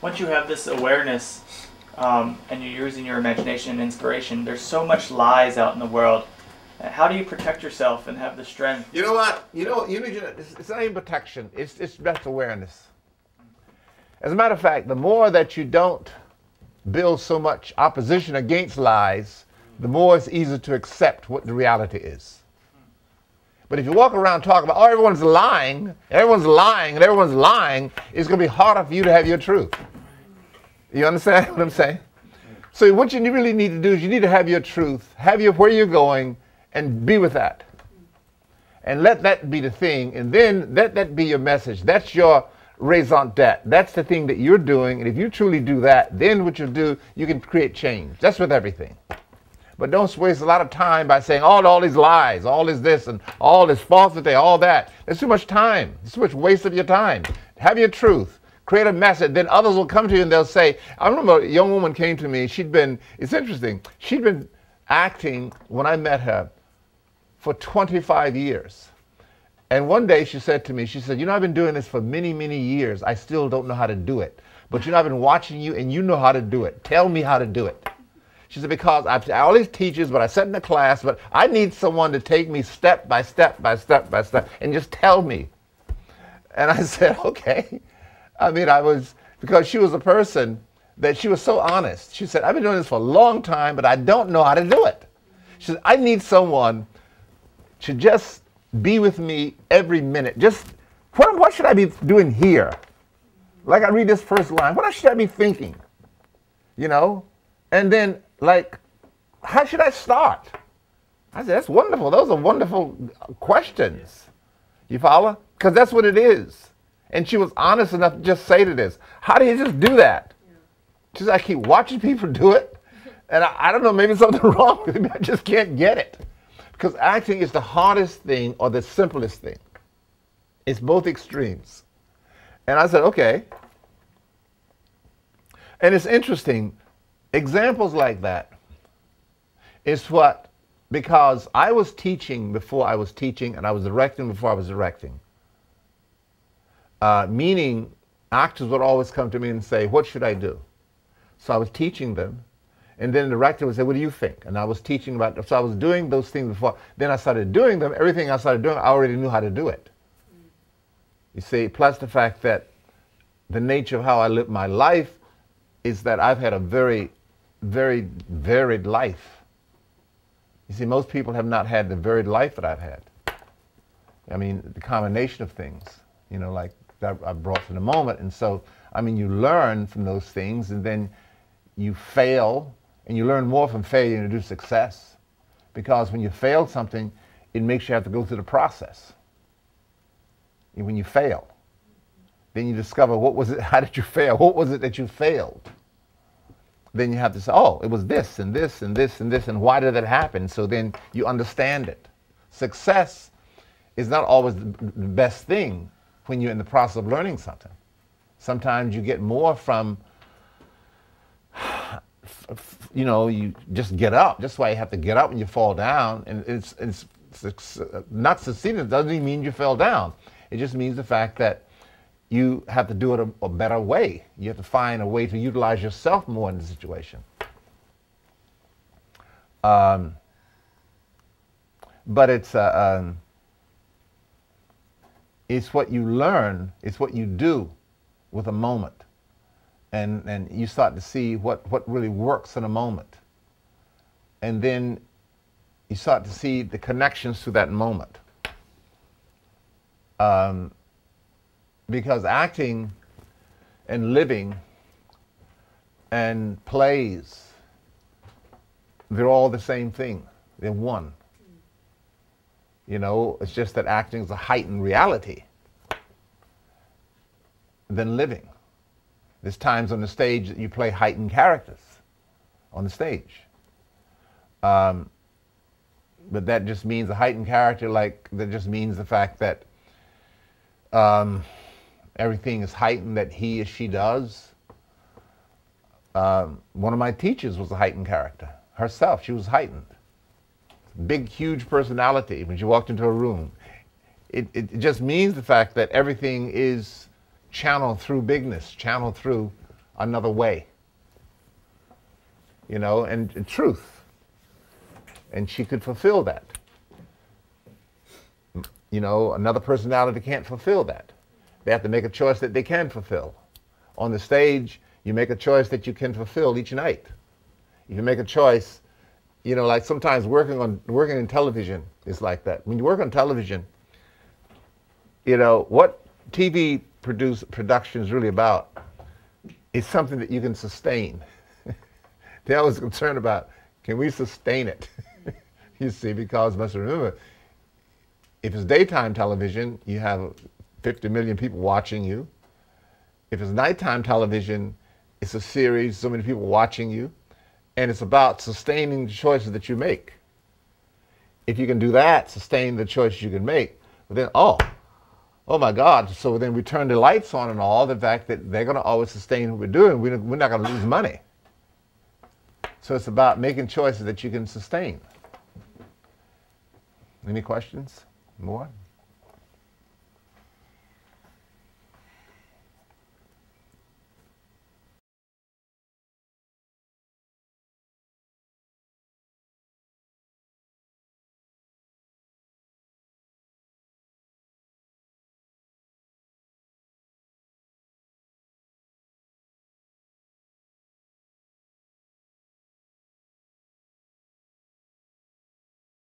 once you have this awareness and you're using your imagination and inspiration, there's so much lies out in the world. How do you protect yourself and have the strength? You know what? It's not even protection. It's just awareness. As a matter of fact, the more that you don't build so much opposition against lies, the more it's easier to accept what the reality is. But if you walk around talking about, oh, everyone's lying, and everyone's lying, it's going to be harder for you to have your truth. You understand what I'm saying? So what you really need to do is you need to have your truth, have your where you're going, and be with that. And let that be the thing, and then let that be your message. That's your raison d'etre. That's the thing that you're doing, and if you truly do that, then what you'll do, you can create change. That's with everything. But don't waste a lot of time by saying, oh, all these lies, all this and all this falsity, all that. There's too much time. It's too much waste of your time. Have your truth. Create a message. Then others will come to you and they'll say, I remember a young woman came to me. It's interesting. She'd been acting when I met her for 25 years. And one day she said to me, she said, you know, I've been doing this for many, many years. I still don't know how to do it. But you know, I've been watching you and you know how to do it. Tell me how to do it. She said, because I all these teachers, but I sat in the class, but I need someone to take me step by step by step by step and just tell me. And I said, okay. I mean, because she was a person that she was so honest. She said, I've been doing this for a long time, but I don't know how to do it. She said, I need someone to just be with me every minute. Just, what should I be doing here? Like I read this first line, what should I be thinking? You know? And then, like, how should I start? I said, that's wonderful. Those are wonderful questions. You follow? Because that's what it is. And she was honest enough to just say to this, how do you just do that? She said, I keep watching people do it. And I don't know, maybe something wrong with me. I just can't get it. Because acting is the hardest thing or the simplest thing. It's both extremes. And I said, okay. And it's interesting. Examples like that is what, because I was teaching before I was teaching and I was directing before I was directing. Meaning actors would always come to me and say, what should I do? So I was teaching them. And then the director would say, what do you think? And I was teaching about, so I was doing those things before. Then I started doing them. Everything I started doing, I already knew how to do it. You see, plus the fact that the nature of how I live my life is that I've had a very, very varied life. You see, most people have not had the varied life that I've had. I mean, the combination of things, you know, like that I brought in a moment. And so, I mean, you learn from those things and then you fail. And you learn more from failure than you do success. Because when you fail something, it makes you have to go through the process. And when you fail, then you discover what was it, how did you fail? What was it that you failed? Then you have to say, oh, it was this and this and this and this, and why did that happen? So then you understand it. Success is not always the best thing when you're in the process of learning something. Sometimes you get more from, you know, you just get up. That's why you have to get up when you fall down. And it's not succeeding doesn't even mean you fell down. It just means the fact that you have to do it a better way. You have to find a way to utilize yourself more in the situation. But it's what you learn, it's what you do with a moment. And you start to see what really works in a moment. And then you start to see the connections to that moment. Because acting and living and plays, they're all the same thing. They're one. You know, it's just that acting is a heightened reality than living. There's times on the stage that you play heightened characters on the stage. But that just means a heightened character, like, that just means the fact that everything is heightened that he or she does. One of my teachers was a heightened character. Herself, she was heightened. Big, huge personality when she walked into a room. It just means the fact that everything is channeled through bigness, channeled through another way, you know, and truth. And she could fulfill that. You know, another personality can't fulfill that. They have to make a choice that they can fulfill. On the stage, you make a choice that you can fulfill each night. If you make a choice, you know, like sometimes working in television is like that. When you work on television, you know, what TV production is really about is something that you can sustain. They're always concerned about, can we sustain it? You see, because must remember, if it's daytime television, you have 50 million people watching you. If it's nighttime television, it's a series, so many people watching you, and it's about sustaining the choices that you make. If you can do that, sustain the choices you can make, then, oh my God, so then we turn the lights on and all, the fact that they're going to always sustain what we're doing, we're not going to lose money. So it's about making choices that you can sustain. Any questions? More?